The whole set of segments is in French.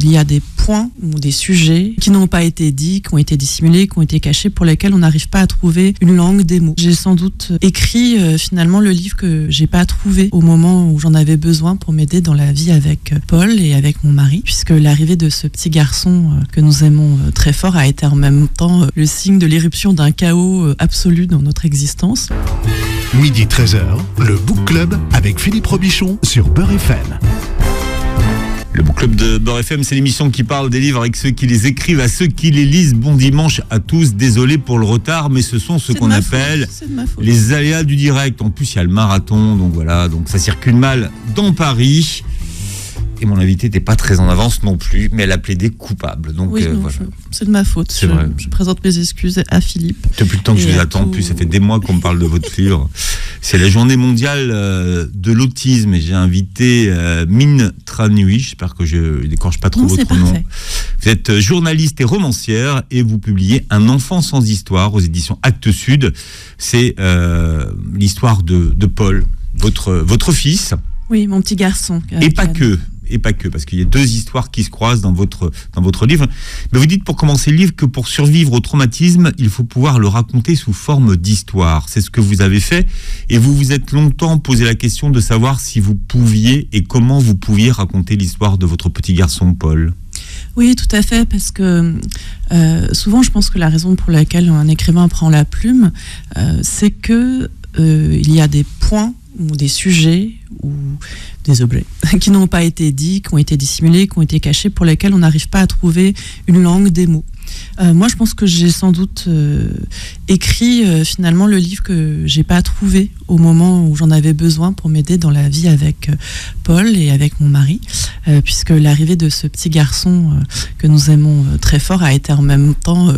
il y a des points ou des sujets qui n'ont pas été dits, qui ont été dissimulés, qui ont été cachés, pour lesquels on n'arrive pas à trouver une langue, des mots. J'ai sans doute écrit finalement le livre que j'ai pas trouvé au moment où j'en avais besoin pour m'aider dans la vie avec Paul et avec mon mari, puisque l'arrivée de ce petit garçon que nous aimons très fort a été en même temps le signe de l'éruption d'un chaos absolu dans notre existence. Midi 13h, le Book Club avec Philippe Robichon sur Beurre FM. Le Book Club de Beurre FM, c'est l'émission qui parle des livres avec ceux qui les écrivent, à ceux qui les lisent. Bon dimanche à tous, désolé pour le retard, mais ce sont ce qu'on appelle les aléas du direct. En plus, il y a le marathon, donc voilà, donc ça circule mal dans Paris. Et mon invité n'était pas très en avance non plus, mais elle a plaidé coupable. Donc, oui, non, voilà. C'est de ma faute. Je présente mes excuses à Philippe. Depuis le temps que je vous attends, plus ça fait des mois qu'on me parle de votre livre. C'est la journée mondiale de l'autisme et j'ai invité Mine Tranui. J'espère que je n'écorche pas trop votre nom. Vous êtes journaliste et romancière et vous publiez Un enfant sans histoire aux éditions Actes Sud. C'est l'histoire de Paul, votre fils. Oui, mon petit garçon. Et pas que, parce qu'il y a deux histoires qui se croisent dans votre livre. Mais vous dites pour commencer le livre que pour survivre au traumatisme, il faut pouvoir le raconter sous forme d'histoire. C'est ce que vous avez fait et vous vous êtes longtemps posé la question de savoir si vous pouviez et comment vous pouviez raconter l'histoire de votre petit garçon Paul. Oui, tout à fait, parce que souvent je pense que la raison pour laquelle un écrivain prend la plume, c'est que il y a des points ou des sujets ou des objets qui n'ont pas été dits, qui ont été dissimulés, qui ont été cachés, pour lesquels on n'arrive pas à trouver une langue, des mots. Moi, je pense que j'ai sans doute écrit finalement le livre que j'ai pas trouvé au moment où j'en avais besoin pour m'aider dans la vie avec Paul et avec mon mari, puisque l'arrivée de ce petit garçon que nous aimons très fort a été en même temps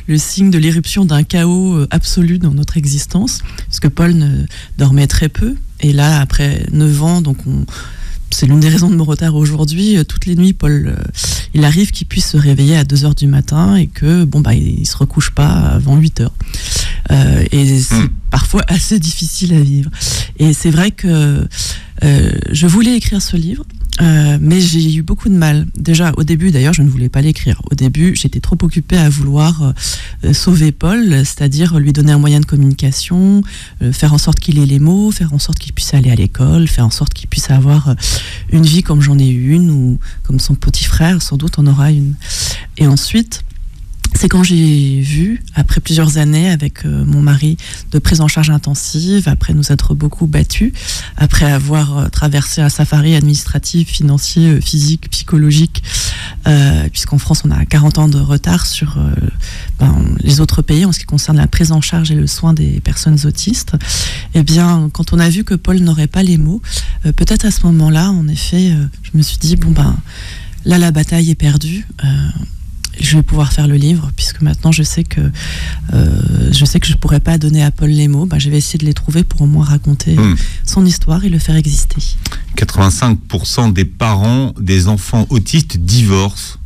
le signe de l'éruption d'un chaos absolu dans notre existence, puisque Paul ne dormait très peu. Et là, après 9 ans, donc c'est l'une des raisons de mon retard aujourd'hui. Toutes les nuits, Paul, il arrive qu'il puisse se réveiller à 2h du matin et que il se recouche pas avant 8h. Et c'est parfois assez difficile à vivre. Et c'est vrai que je voulais écrire ce livre. Mais j'ai eu beaucoup de mal. Déjà, au début, d'ailleurs, je ne voulais pas l'écrire. Au début, j'étais trop occupée à vouloir sauver Paul, c'est-à-dire lui donner un moyen de communication, faire en sorte qu'il ait les mots, faire en sorte qu'il puisse aller à l'école, faire en sorte qu'il puisse avoir une vie comme j'en ai eu une, ou comme son petit frère, sans doute en aura une. Et ensuite, c'est quand j'ai vu, après plusieurs années avec mon mari, de prise en charge intensive, après nous être beaucoup battus, après avoir traversé un safari administratif, financier, physique, psychologique, puisqu'en France on a 40 ans de retard sur les autres pays en ce qui concerne la prise en charge et le soin des personnes autistes. Eh bien, quand on a vu que Paul n'aurait pas les mots, peut-être à ce moment-là, en effet, je me suis dit, là la bataille est perdue. Je vais pouvoir faire le livre, puisque maintenant je sais que je pourrais pas donner à Paul les mots. Je vais essayer de les trouver pour au moins raconter son histoire et le faire exister. 85% des parents des enfants autistes divorcent.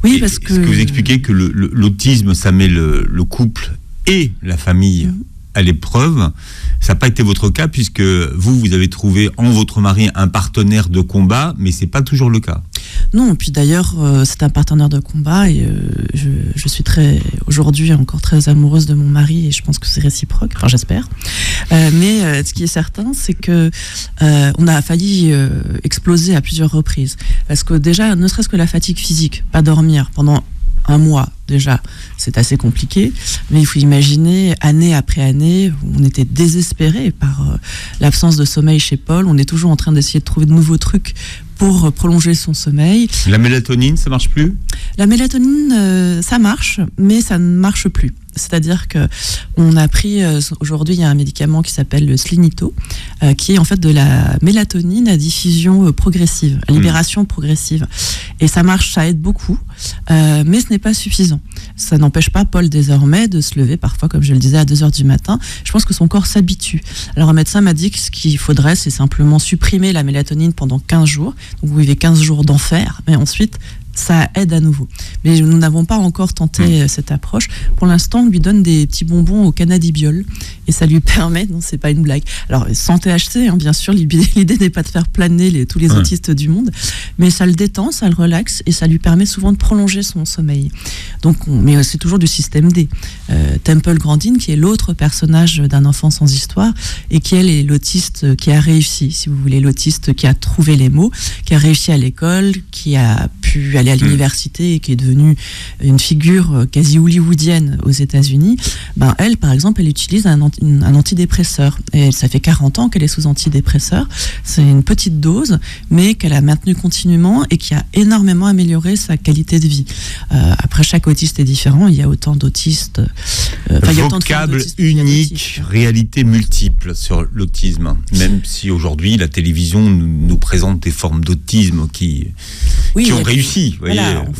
Oui, parce que... Est-ce que vous expliquez que l'autisme, ça met le couple et la famille à l'épreuve? Ça n'a pas été votre cas, puisque vous avez trouvé en votre mari un partenaire de combat, mais c'est pas toujours le cas. Non, et puis d'ailleurs, c'est un partenaire de combat et je suis aujourd'hui encore très amoureuse de mon mari et je pense que c'est réciproque, enfin j'espère. Mais ce qui est certain, c'est que on a failli exploser à plusieurs reprises. Parce que déjà, ne serait-ce que la fatigue physique, pas dormir pendant un mois, déjà, c'est assez compliqué. Mais il faut imaginer, année après année, on était désespérés par l'absence de sommeil chez Paul. On est toujours en train d'essayer de trouver de nouveaux trucs pour prolonger son sommeil. La mélatonine, ça marche plus ? La mélatonine, ça marche, mais ça ne marche plus. C'est-à-dire que on a pris aujourd'hui, il y a un médicament qui s'appelle le Slinito, qui est en fait de la mélatonine à diffusion progressive, à libération progressive. Et ça marche, ça aide beaucoup, mais ce n'est pas suffisant. Ça n'empêche pas Paul désormais de se lever parfois, comme je le disais, à 2h du matin. Je pense que son corps s'habitue. Alors un médecin m'a dit que ce qu'il faudrait, c'est simplement supprimer la mélatonine pendant 15 jours. Donc vous vivez 15 jours d'enfer, mais ensuite ça aide à nouveau. Mais nous n'avons pas encore tenté cette approche. Pour l'instant, on lui donne des petits bonbons au cannabidiol et ça lui permet, non, c'est pas une blague. Alors, sans THC, hein, bien sûr, l'idée n'est pas de faire planer tous les autistes du monde, mais ça le détend, ça le relaxe et ça lui permet souvent de prolonger son sommeil. Donc, mais c'est toujours du système D. Temple Grandin, qui est l'autre personnage d'un enfant sans histoire et qui, elle, est l'autiste qui a réussi, si vous voulez, l'autiste qui a trouvé les mots, qui a réussi à l'école, qui a pu aller à l'université et qui est devenue une figure quasi hollywoodienne aux États-Unis. Ben, elle, par exemple, elle utilise un antidépresseur. Et ça fait 40 ans qu'elle est sous antidépresseur. C'est une petite dose, mais qu'elle a maintenue continuellement et qui a énormément amélioré sa qualité de vie. Après, chaque autiste est différent. Il y a autant d'autistes. Vocable unique, réalité multiple sur l'autisme. Même si aujourd'hui, la télévision nous présente des formes d'autisme qui ont réussi. Voilà, en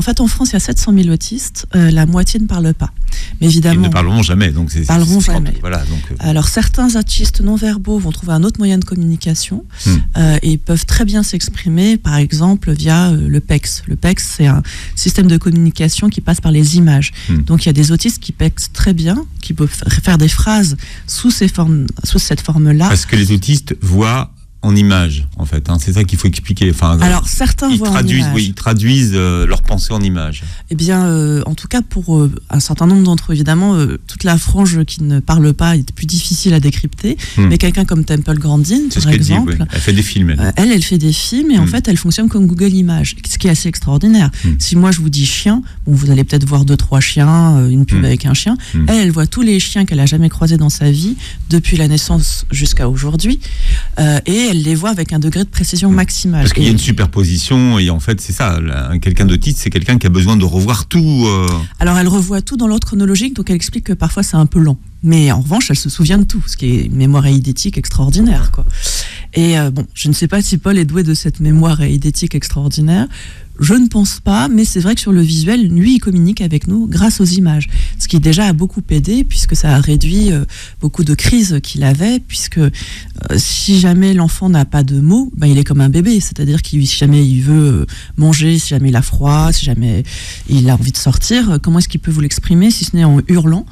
fait, en France, il y a 700 000 autistes. La moitié ne parle pas. Mais évidemment, ils ne parleront jamais. Donc parleront jamais. Voilà, alors, certains autistes non-verbaux vont trouver un autre moyen de communication et ils peuvent très bien s'exprimer, par exemple, via le PEX. Le PEX, c'est un système de communication qui passe par les images. Donc, il y a des autistes qui PEX très bien, qui peuvent faire des phrases sous cette forme-là. Parce que les autistes voient en images, en fait. Hein. C'est ça qu'il faut expliquer. Enfin, alors, certains voient en images. Oui, ils traduisent leurs pensées en images. Eh bien, en tout cas, pour un certain nombre d'entre eux, évidemment, toute la frange qui ne parle pas est plus difficile à décrypter. Mais quelqu'un comme Temple Grandin, par exemple... Dit, oui. Elle fait des films. Elle fait des films et en fait, elle fonctionne comme Google Images, ce qui est assez extraordinaire. Si moi, je vous dis chien, bon, vous allez peut-être voir 2-3 chiens, une pub avec un chien. Elle voit tous les chiens qu'elle a jamais croisés dans sa vie, depuis la naissance jusqu'à aujourd'hui. Et elle les voit avec un degré de précision maximale. Parce qu'il y a une superposition, et en fait, c'est ça. Quelqu'un d'autiste, c'est quelqu'un qui a besoin de revoir tout. Alors, elle revoit tout dans l'ordre chronologique, donc elle explique que parfois c'est un peu lent. Mais en revanche, elle se souvient de tout, ce qui est une mémoire eidétique extraordinaire, quoi. Et bon, je ne sais pas si Paul est doué de cette mémoire eidétique extraordinaire. Je ne pense pas, mais c'est vrai que sur le visuel, lui, il communique avec nous grâce aux images. Ce qui déjà a beaucoup aidé, puisque ça a réduit beaucoup de crises qu'il avait, puisque si jamais l'enfant n'a pas de mots, ben, il est comme un bébé. C'est-à-dire que si jamais il veut manger, si jamais il a froid, si jamais il a envie de sortir, comment est-ce qu'il peut vous l'exprimer si ce n'est en hurlant ?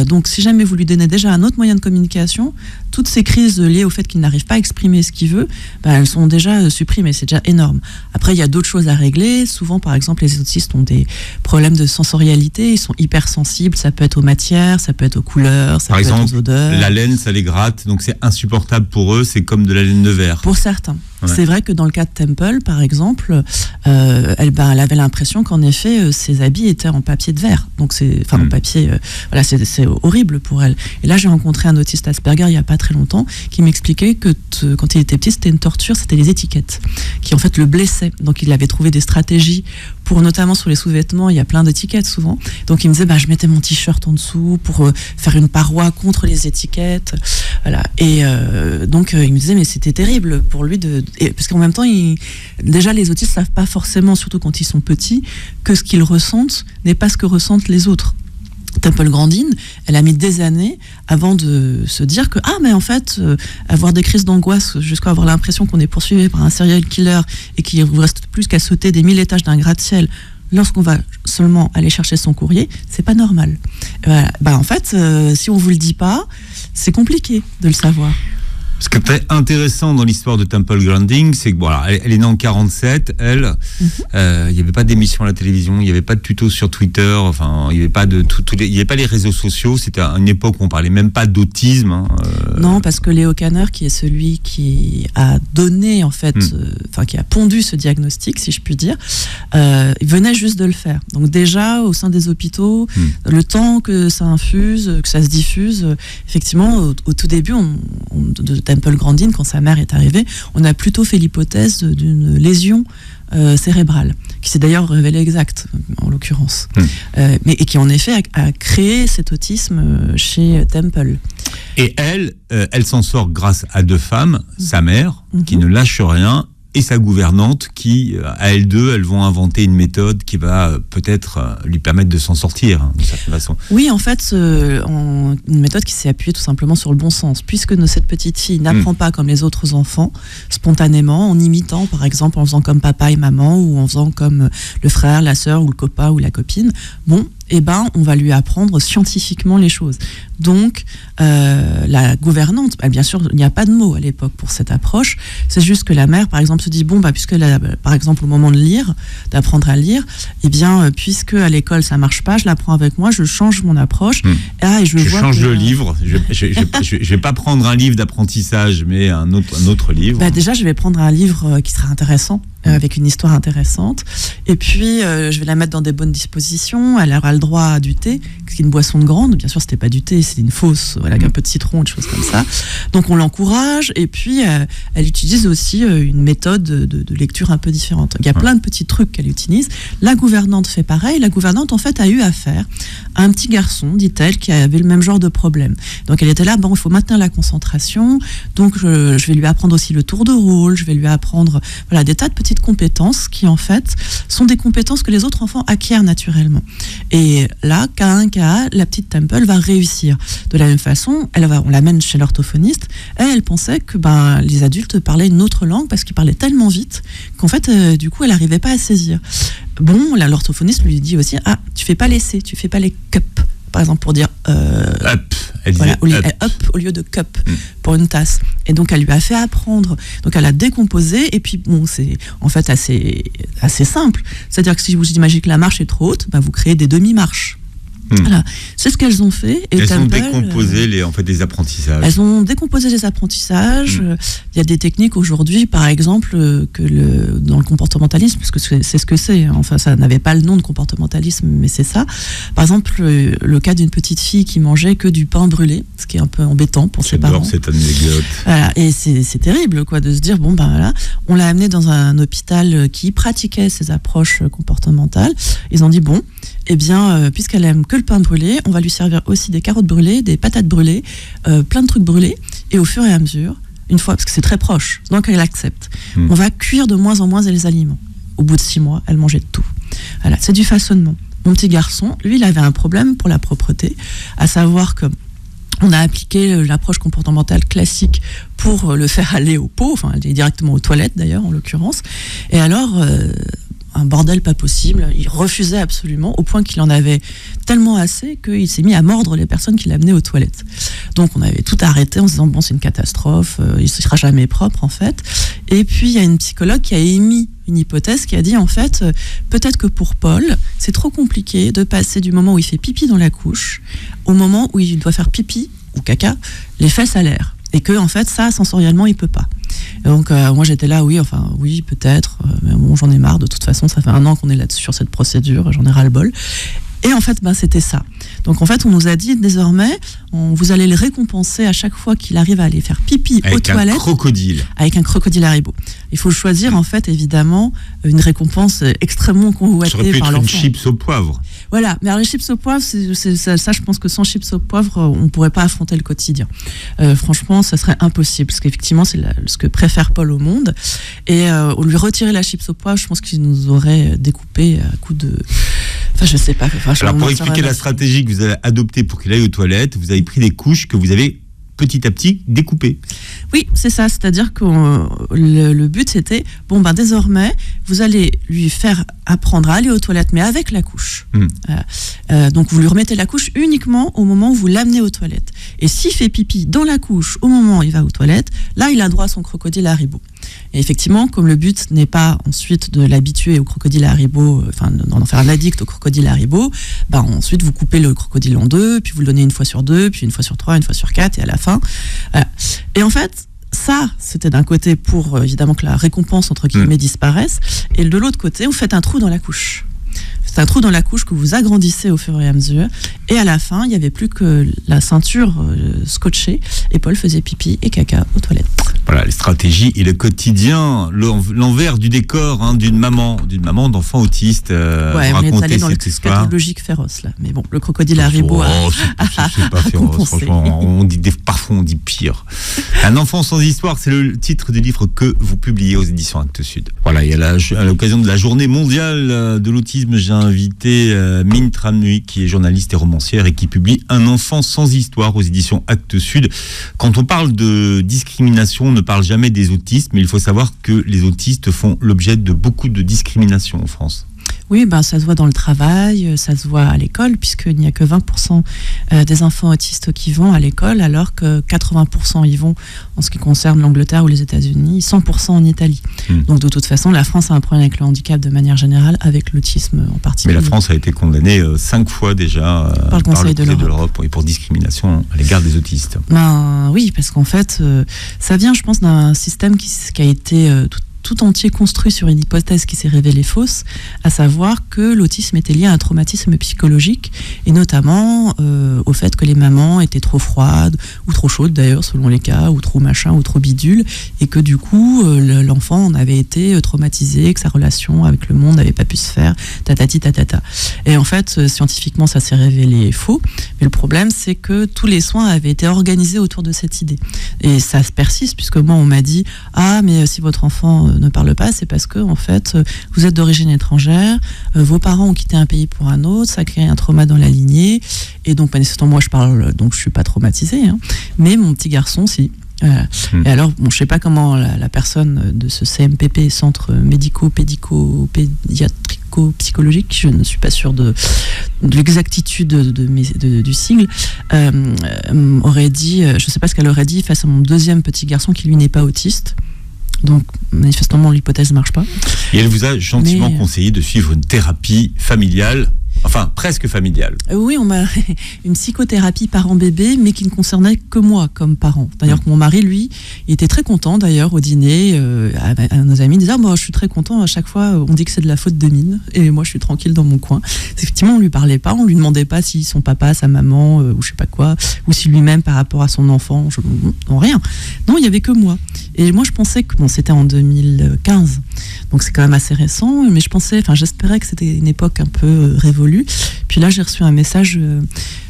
Donc si jamais vous lui donnez déjà un autre moyen de communication, toutes ces crises liées au fait qu'il n'arrive pas à exprimer ce qu'il veut, elles sont déjà supprimées, c'est déjà énorme. Après, il y a d'autres choses à régler. Souvent, par exemple, les autistes ont des problèmes de sensorialité, ils sont hypersensibles, ça peut être aux matières, ça peut être aux couleurs, ça peut être aux odeurs. La laine, ça les gratte, donc c'est insupportable pour eux, c'est comme de la laine de verre. Pour certains. Ouais. C'est vrai que dans le cas de Temple, par exemple, elle avait l'impression qu'en effet, ses habits étaient en papier de verre. Donc en papier, voilà, c'est horrible pour elle. Et là, j'ai rencontré un autiste Asperger il n'y a pas très longtemps qui m'expliquait que quand il était petit, c'était une torture, c'était les étiquettes qui en fait le blessaient. Donc il avait trouvé des stratégies pour, notamment sur les sous-vêtements, il y a plein d'étiquettes souvent. Donc il me disait, je mettais mon t-shirt en dessous pour faire une paroi contre les étiquettes. Voilà. Et donc il me disait, mais c'était terrible pour lui parce qu'en même temps, déjà les autistes savent pas forcément, surtout quand ils sont petits, que ce qu'ils ressentent n'est pas ce que ressentent les autres. Temple Grandin, elle a mis des années avant de se dire que mais en fait avoir des crises d'angoisse jusqu'à avoir l'impression qu'on est poursuivi par un serial killer et qu'il ne vous reste plus qu'à sauter des 1000 étages d'un gratte-ciel lorsqu'on va seulement aller chercher son courrier, c'est pas normal. Voilà. En fait, si on vous le dit pas, c'est compliqué de le savoir. Ce qui est très intéressant dans l'histoire de Temple Grandin, c'est que elle est née en 47, elle, il n'y avait pas d'émission à la télévision, il n'y avait pas de tutos sur Twitter, enfin, il n'y avait pas il n'y avait pas les réseaux sociaux, c'était à une époque où on parlait même pas d'autisme. Non, parce que Léo Kanner, qui est celui qui a donné, en fait, qui a pondu ce diagnostic, si je puis dire, il venait juste de le faire. Donc déjà, au sein des hôpitaux, le temps que ça infuse, que ça se diffuse, effectivement, au tout début, de Temple Grandin, quand sa mère est arrivée, on a plutôt fait l'hypothèse d'une lésion cérébrale, qui s'est d'ailleurs révélée exacte, en l'occurrence. Et qui, en effet, a créé cet autisme chez Temple. Et elle s'en sort grâce à deux femmes, sa mère, qui ne lâche rien, et sa gouvernante qui, à elles deux, elles vont inventer une méthode qui va peut-être lui permettre de s'en sortir, de certaine façon. Oui, en fait, une méthode qui s'est appuyée tout simplement sur le bon sens, puisque cette petite fille n'apprend pas comme les autres enfants, spontanément, en imitant, par exemple, en faisant comme papa et maman, ou en faisant comme le frère, la sœur, ou le copain, ou la copine. Bon, on va lui apprendre scientifiquement les choses. Donc, la gouvernante, bien sûr, il n'y a pas de mot à l'époque pour cette approche. C'est juste que la mère, par exemple, se dit, puisque, par exemple, au moment de lire, d'apprendre à lire, puisque à l'école, ça marche pas, je l'apprends avec moi, je change mon approche. Et je change le livre. Je vais pas prendre un livre d'apprentissage, mais un autre livre. Déjà, je vais prendre un livre qui sera intéressant, avec une histoire intéressante. Et puis, je vais la mettre dans des bonnes dispositions. Elle aura le droit à du thé, qui est une boisson de grande. Bien sûr, c'était pas du thé, c'était une fausse, avec un peu de citron, des choses comme ça. Donc, on l'encourage. Et puis, elle utilise aussi une méthode de lecture un peu différente. Il y a plein de petits trucs qu'elle utilise. La gouvernante fait pareil. La gouvernante, en fait, a eu affaire à un petit garçon, dit-elle, qui avait le même genre de problème. Donc, elle était là, il faut maintenir la concentration. Donc, je vais lui apprendre aussi le tour de rôle. Je vais lui apprendre, des tas de petites compétences qui, en fait, sont des compétences que les autres enfants acquièrent naturellement. Et là, cas 1, cas, la petite Temple va réussir. De la même façon, on l'amène chez l'orthophoniste, et elle pensait que les adultes parlaient une autre langue parce qu'ils parlaient tellement vite qu'en fait, du coup, elle n'arrivait pas à saisir. L'orthophoniste lui dit aussi, tu fais pas les C, tu fais pas les cup, par exemple, pour dire up. Elle disait up au lieu de cup pour une tasse. Et donc, elle lui a fait apprendre. Donc, elle a décomposé. Et puis, c'est en fait assez simple. C'est-à-dire que si vous imaginez que la marche est trop haute, vous créez des demi-marches. Voilà. C'est ce qu'elles ont fait. Et elles ont décomposé les apprentissages. Elles ont décomposé les apprentissages. Il y a des techniques aujourd'hui, par exemple, dans le comportementalisme, parce que c'est ce que c'est. Enfin, ça n'avait pas le nom de comportementalisme, mais c'est ça. Par exemple, le cas d'une petite fille qui mangeait que du pain brûlé, ce qui est un peu embêtant pour ses parents. J'adore cette anecdote. Voilà. Et c'est terrible, de se dire, on l'a amenée dans un hôpital qui pratiquait ces approches comportementales. Ils ont dit, puisqu'elle aime que le pain brûlé, on va lui servir aussi des carottes brûlées, des patates brûlées, plein de trucs brûlés. Et au fur et à mesure, une fois, parce que c'est très proche, donc elle accepte. On va cuire de moins en moins les aliments. Au bout de 6 mois, elle mangeait tout. Voilà, c'est du façonnement. Mon petit garçon, lui, il avait un problème pour la propreté, à savoir que on a appliqué l'approche comportementale classique pour le faire aller au pot, aller directement aux toilettes d'ailleurs, en l'occurrence. Et alors, un bordel pas possible, il refusait absolument, au point qu'il en avait tellement assez qu'il s'est mis à mordre les personnes qui l'amenaient aux toilettes. Donc on avait tout arrêté en se disant c'est une catastrophe, il ne sera jamais propre en fait. Et puis il y a une psychologue qui a émis une hypothèse qui a dit en fait peut-être que pour Paul c'est trop compliqué de passer du moment où il fait pipi dans la couche au moment où il doit faire pipi ou caca les fesses à l'air. Et que en fait ça sensoriellement il peut pas. Et donc moi j'étais là oui peut-être mais j'en ai marre de toute façon, ça fait 1 an qu'on est là sur cette procédure, j'en ai ras le bol. Et en fait c'était ça. Donc en fait on nous a dit désormais vous allez le récompenser à chaque fois qu'il arrive à aller faire pipi aux toilettes avec un crocodile Haribo. Il faut choisir en fait évidemment une récompense extrêmement convoitée par l'enfant. Une chips au poivre. Voilà, mais alors les chips au poivre, ça je pense que sans chips au poivre, on ne pourrait pas affronter le quotidien. Franchement, ça serait impossible, parce qu'effectivement, c'est ce que préfère Paul au monde. Et on lui retirer la chips au poivre, je pense qu'il nous aurait découpé à coup de... Enfin, je sais pas. Alors, pour expliquer la stratégie que vous avez adoptée pour qu'il aille aux toilettes, vous avez pris des couches que vous avez petit à petit découpées. Oui, c'est ça. C'est-à-dire que le but, c'était, désormais, vous allez lui faire apprendre à aller aux toilettes, mais avec la couche. Donc, vous lui remettez la couche uniquement au moment où vous l'amenez aux toilettes. Et s'il fait pipi dans la couche au moment où il va aux toilettes, là, il a droit à son crocodile Haribo. Et effectivement, comme le but n'est pas ensuite de l'habituer au crocodile Haribo, d'en faire un addict au crocodile Haribo, ensuite vous coupez le crocodile en 2, puis vous le donnez 1 fois sur 2, puis 1 fois sur 3, 1 fois sur 4, et à la fin. Voilà. Et en fait, ça, c'était d'un côté pour évidemment que la récompense entre guillemets disparaisse, et de l'autre côté, vous faites un trou dans la couche. c'est un trou dans la couche que vous agrandissez au fur et à mesure. Et à la fin, il n'y avait plus que la ceinture scotchée. Et Paul faisait pipi et caca aux toilettes. Voilà, les stratégies et le quotidien, l'envers du décor d'une maman d'enfant autiste. Ouais, on est allé dans le scatologique féroce là. Mais bon, le crocodile Haribo. C'est pas féroce, franchement. Parfois on dit pire. Un enfant sans histoire, c'est le titre du livre que vous publiez aux éditions Actes Sud. Voilà, et à l'occasion de la journée mondiale de l'autisme, j'ai invité Minh Tran Nguyen, qui est journaliste et romancière et qui publie Un enfant sans histoire aux éditions Actes Sud. Quand on parle de discrimination, on ne parle jamais des autistes, mais il faut savoir que les autistes font l'objet de beaucoup de discrimination en France. Oui, ça se voit dans le travail, ça se voit à l'école, puisqu'il n'y a que 20% des enfants autistes qui vont à l'école, alors que 80% y vont en ce qui concerne l'Angleterre ou les États-Unis, 100% en Italie. Donc de toute façon, la France a un problème avec le handicap de manière générale, avec l'autisme en particulier. Mais la France a été condamnée 5 fois déjà par le Conseil de l'Europe pour discrimination à l'égard des autistes. Oui, parce qu'en fait, ça vient, je pense, d'un système qui a été tout entier construit sur une hypothèse qui s'est révélée fausse, à savoir que l'autisme était lié à un traumatisme psychologique, et notamment au fait que les mamans étaient trop froides, ou trop chaudes d'ailleurs selon les cas, ou trop machin, ou trop bidule, et que du coup l'enfant en avait été traumatisé, que sa relation avec le monde n'avait pas pu se faire, tatati tatata. Et en fait, scientifiquement, ça s'est révélé faux, mais le problème c'est que tous les soins avaient été organisés autour de cette idée. Et ça persiste, puisque moi on m'a dit « Ah, mais si votre enfant ne parle pas, c'est parce que en fait vous êtes d'origine étrangère, vos parents ont quitté un pays pour un autre, ça crée un trauma dans la lignée, et donc moi je parle, donc je suis pas traumatisée, mais mon petit garçon si. Et alors, je sais pas comment la personne de ce CMPP, Centre médico-pédico-pédiatrico-psychologique, je ne suis pas sûre de l'exactitude du sigle, aurait dit, je sais pas ce qu'elle aurait dit face à mon deuxième petit garçon qui lui n'est pas autiste. Donc, manifestement, l'hypothèse ne marche pas. Et elle vous a gentiment conseillé de suivre une thérapie familiale, enfin presque familiale. Oui, on m'a une psychothérapie parent-bébé, mais qui ne concernait que moi comme parent. D'ailleurs, que mon mari, lui, il était très content d'ailleurs au dîner, à nos amis, il disait je suis très content, à chaque fois on dit que c'est de la faute de Mine, et moi je suis tranquille dans mon coin. Effectivement, on lui parlait pas, on lui demandait pas si son papa, sa maman, ou je sais pas quoi, ou si lui-même par rapport à son enfant, non, rien. Non, il y avait que moi. Et moi je pensais que, c'était en 2015, donc c'est quand même assez récent, mais j'espérais que c'était une époque un peu révolue. Puis là, j'ai reçu un message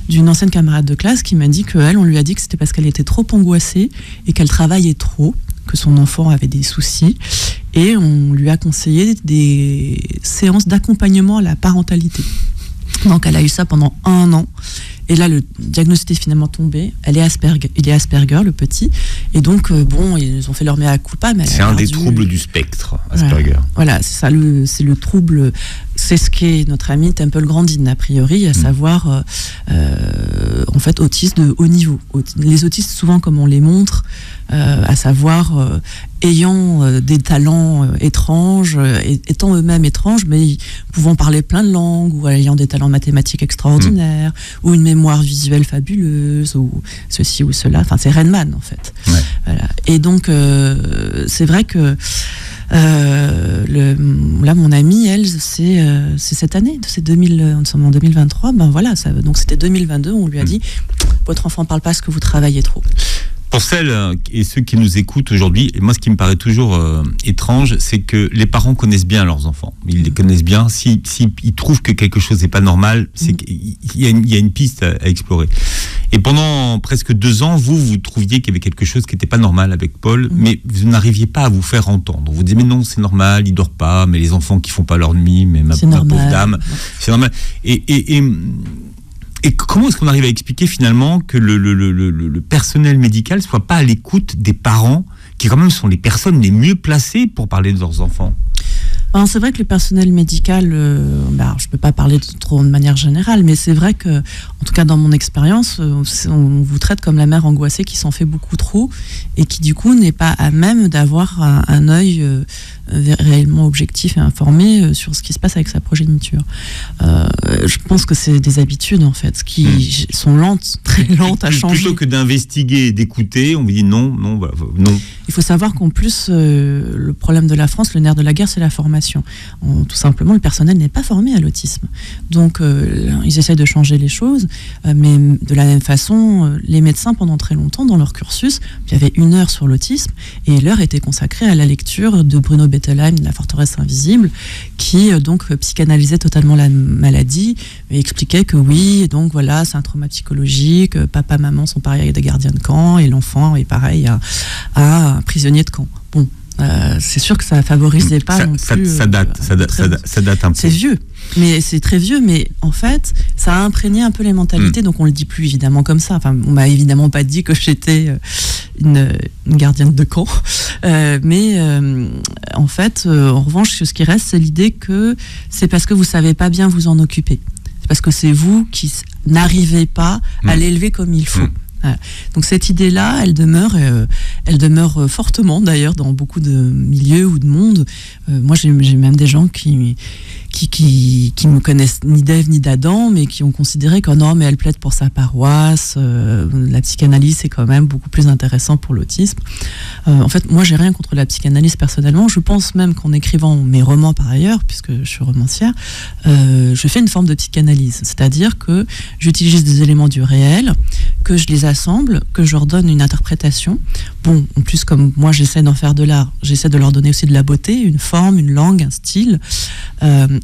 d'une ancienne camarade de classe qui m'a dit qu'elle, on lui a dit que c'était parce qu'elle était trop angoissée et qu'elle travaillait trop, que son enfant avait des soucis, et on lui a conseillé des séances d'accompagnement à la parentalité. Donc elle a eu ça pendant 1 an. Et là, le diagnostic est finalement tombé. Il est Asperger, le petit. Et donc, ils ont fait leur mea culpa. Mais c'est un des troubles du spectre, Asperger. Voilà, c'est ça. C'est le trouble. C'est ce qu'est notre ami Temple Grandin, a priori, à savoir, en fait, autiste de haut niveau. Les autistes, souvent, comme on les montre, à savoir ayant des talents étranges, étant eux-mêmes étranges, mais pouvant parler plein de langues, ou ayant des talents mathématiques extraordinaires, ou une mémoire visuelle fabuleuse, ou ceci ou cela. Enfin, c'est Rainman, en fait. Ouais. Voilà. Et donc, c'est vrai que là, mon amie, elle, c'est cette année, nous sommes en 2023, donc c'était 2022, on lui a dit, votre enfant ne parle pas parce que vous travaillez trop. Pour celles et ceux qui nous écoutent aujourd'hui, et moi ce qui me paraît toujours étrange, c'est que les parents connaissent bien leurs enfants. Ils les connaissent bien. S'ils trouvent que quelque chose n'est pas normal, c'est qu'il y a une piste à explorer. Et pendant presque 2 ans, vous trouviez qu'il y avait quelque chose qui n'était pas normal avec Paul, mais vous n'arriviez pas à vous faire entendre. Vous disiez, mais non, c'est normal, il dort pas, mais les enfants qui font pas leur nuit, mais ma pauvre dame, c'est normal. Et comment est-ce qu'on arrive à expliquer finalement que le personnel médical ne soit pas à l'écoute des parents, qui quand même sont les personnes les mieux placées pour parler de leurs enfants? C'est vrai que le personnel médical, je ne peux pas parler trop de manière générale, mais c'est vrai que, en tout cas dans mon expérience, on vous traite comme la mère angoissée qui s'en fait beaucoup trop et qui du coup n'est pas à même d'avoir un œil réellement objectif et informé sur ce qui se passe avec sa progéniture. Je pense que c'est des habitudes en fait qui sont lentes, très lentes à changer. Plutôt que d'investiguer et d'écouter, on vous dit non. Il faut savoir qu'en plus, le problème de la France, le nerf de la guerre, c'est la formation. Tout simplement, le personnel n'est pas formé à l'autisme. Donc, ils essayent de changer les choses, mais de la même façon, les médecins, pendant très longtemps, dans leur cursus, il y avait 1 heure sur l'autisme, et l'heure était consacrée à la lecture de Bruno Bettelheim, La forteresse invisible, qui donc psychanalysait totalement la maladie, et expliquait que oui, donc voilà, c'est un trauma psychologique, papa, maman sont pareils à des gardiens de camp, et l'enfant est pareil à un prisonnier de camp. Bon, c'est sûr que ça favorisait pas non plus. Ça date un peu. C'est vieux, mais c'est très vieux, mais en fait, ça a imprégné un peu les mentalités, donc on le dit plus évidemment comme ça. Enfin, on m'a évidemment pas dit que j'étais une gardienne de camp, mais en fait, en revanche, ce qui reste, c'est l'idée que c'est parce que vous savez pas bien vous en occuper. C'est parce que c'est vous qui n'arrivez pas à l'élever comme il faut. Voilà. Donc cette idée-là, elle demeure fortement d'ailleurs dans beaucoup de milieux ou de mondes. Moi, j'ai même des gens qui me connaissent ni d'Ève ni d'Adam, mais qui ont considéré que non, mais elle plaide pour sa paroisse. La psychanalyse, c'est quand même beaucoup plus intéressant pour l'autisme. En fait, moi, j'ai rien contre la psychanalyse personnellement. Je pense même qu'en écrivant mes romans par ailleurs, puisque je suis romancière, je fais une forme de psychanalyse. C'est-à-dire que j'utilise des éléments du réel, que je les assemble, que je leur donne une interprétation. Bon, en plus, comme moi, j'essaie d'en faire de l'art, j'essaie de leur donner aussi de la beauté, une forme, une langue, un style.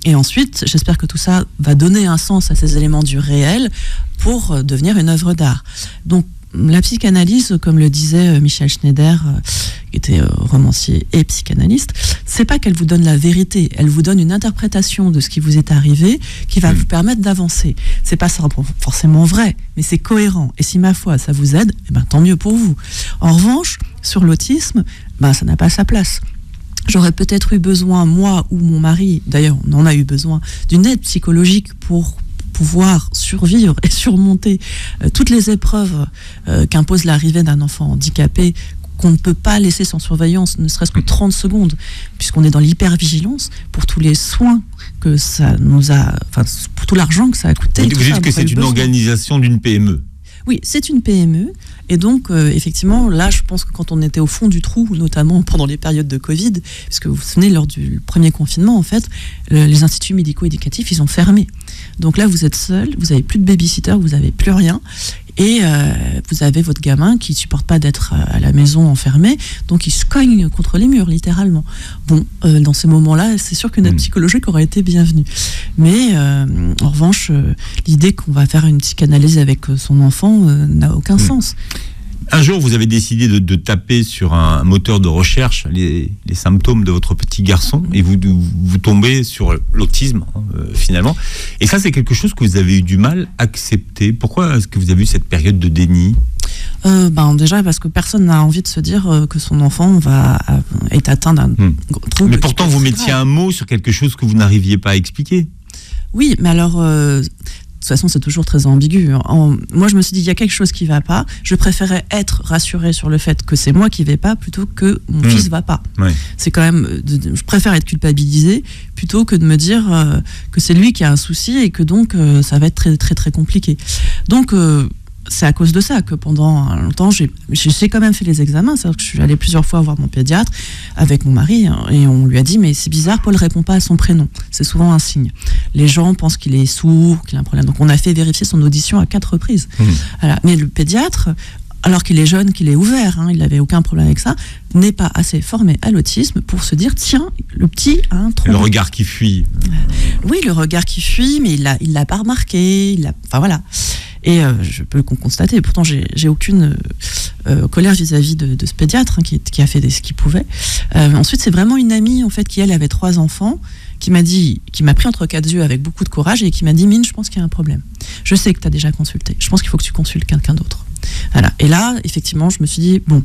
Et ensuite, j'espère que tout ça va donner un sens à ces éléments du réel pour devenir une œuvre d'art. Donc, la psychanalyse, comme le disait Michel Schneider, qui était romancier et psychanalyste, c'est pas qu'elle vous donne la vérité, elle vous donne une interprétation de ce qui vous est arrivé qui va vous permettre d'avancer. C'est pas forcément vrai, mais c'est cohérent. Et si, ma foi, ça vous aide, eh ben, tant mieux pour vous. En revanche, sur l'autisme, ça n'a pas sa place. J'aurais peut-être eu besoin, moi ou mon mari, d'ailleurs on en a eu besoin, d'une aide psychologique pour pouvoir survivre et surmonter toutes les épreuves qu'impose l'arrivée d'un enfant handicapé qu'on ne peut pas laisser sans surveillance, ne serait-ce que 30 secondes, puisqu'on est dans l'hypervigilance pour tous les soins que ça nous a, pour tout l'argent que ça a coûté. Vous dites que c'est une organisation d'une PME. Oui, c'est une PME. Et donc, effectivement, là, je pense que quand on était au fond du trou, notamment pendant les périodes de Covid, puisque vous vous souvenez, lors du premier confinement, en fait, les instituts médico-éducatifs, ils ont fermé. Donc là, vous êtes seul, vous n'avez plus de babysitter, vous n'avez plus rien. Et vous avez votre gamin qui ne supporte pas d'être à la maison enfermé, donc il se cogne contre les murs, littéralement. Bon, dans ces moments-là, c'est sûr qu'une aide psychologique aurait été bienvenue. Mais en revanche, l'idée qu'on va faire une psychanalyse avec son enfant n'a aucun sens. Un jour, vous avez décidé de taper sur un moteur de recherche les symptômes de votre petit garçon et vous tombez sur l'autisme, finalement. Et ça, c'est quelque chose que vous avez eu du mal à accepter. Pourquoi est-ce que vous avez eu cette période de déni ? Déjà parce que personne n'a envie de se dire que son enfant est atteint d'un trouble. Mais pourtant, vous mettiez un mot sur quelque chose que vous n'arriviez pas à expliquer. Oui, mais alors... De toute façon, c'est toujours très ambigu. Moi, je me suis dit, il y a quelque chose qui ne va pas. Je préférais être rassurée sur le fait que c'est moi qui ne vais pas plutôt que mon fils ne va pas. Ouais. C'est quand même... je préfère être culpabilisée plutôt que de me dire que c'est lui qui a un souci et que donc ça va être très, très, très compliqué. Donc... c'est à cause de ça que pendant longtemps, j'ai quand même fait les examens. C'est-à-dire que je suis allée plusieurs fois voir mon pédiatre avec mon mari et on lui a dit, mais c'est bizarre, Paul ne répond pas à son prénom. C'est souvent un signe. Les gens pensent qu'il est sourd, qu'il a un problème. Donc on a fait vérifier son audition à 4 reprises. Voilà. Mais le pédiatre, alors qu'il est jeune, qu'il est ouvert, il n'avait aucun problème avec ça, n'est pas assez formé à l'autisme pour se dire, tiens, le petit a un trouble. Le regard qui fuit. Oui, le regard qui fuit, mais il l'a pas remarqué. Enfin voilà. Et je peux le constater. Pourtant, j'ai aucune colère vis-à-vis de ce pédiatre qui a fait ce qu'il pouvait. Ensuite, c'est vraiment une amie en fait qui elle avait 3 enfants, qui m'a pris entre 4 yeux avec beaucoup de courage et qui m'a dit, Mine, je pense qu'il y a un problème. Je sais que tu as déjà consulté. Je pense qu'il faut que tu consultes quelqu'un d'autre. Voilà. Et là, effectivement, je me suis dit, bon,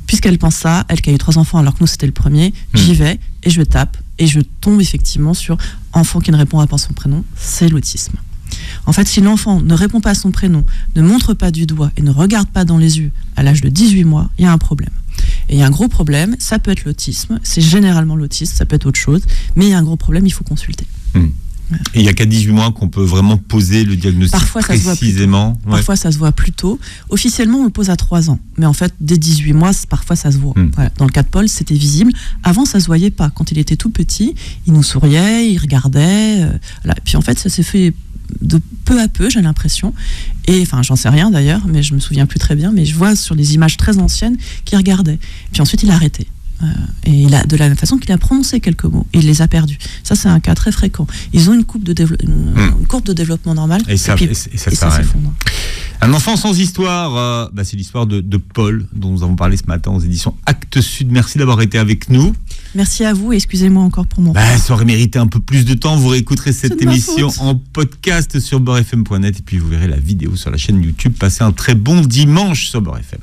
puisqu'elle pense ça, elle qui a eu 3 enfants alors que nous c'était le premier, j'y vais et je tape et je tombe effectivement sur enfant qui ne répond pas à son prénom, c'est l'autisme. En fait, si l'enfant ne répond pas à son prénom, ne montre pas du doigt et ne regarde pas dans les yeux à l'âge de 18 mois, il y a un problème. Et il y a un gros problème, ça peut être l'autisme, c'est généralement l'autisme, ça peut être autre chose, mais il y a un gros problème, il faut consulter. Et il n'y a qu'à 18 mois qu'on peut vraiment poser le diagnostic parfois, précisément. Parfois, ça se voit plus tôt. Officiellement, on le pose à 3 ans. Mais en fait, dès 18 mois, parfois, ça se voit. Voilà. Dans le cas de Paul, c'était visible. Avant, ça ne se voyait pas. Quand il était tout petit, il nous souriait, il regardait. Voilà. Puis en fait, ça s'est fait de peu à peu, j'ai l'impression. Et enfin, j'en sais rien d'ailleurs, mais je me souviens plus très bien. Mais je vois sur les images très anciennes qu'il regardait. Puis ensuite, il a arrêté. Et de la même façon qu'il a prononcé quelques mots et il les a perdus. Ça, c'est un cas très fréquent. Ils ont une courbe de développement normal et ça s'effondre. Un enfant sans histoire, c'est l'histoire de Paul dont nous avons parlé ce matin aux éditions Actes Sud. Merci d'avoir été avec nous. Merci à vous et excusez-moi encore pour mon ça aurait mérité un peu plus de temps. Vous réécouterez cette émission en podcast sur beurrefm.net et puis vous verrez la vidéo sur la chaîne YouTube. Passez un très bon dimanche sur Beurre FM.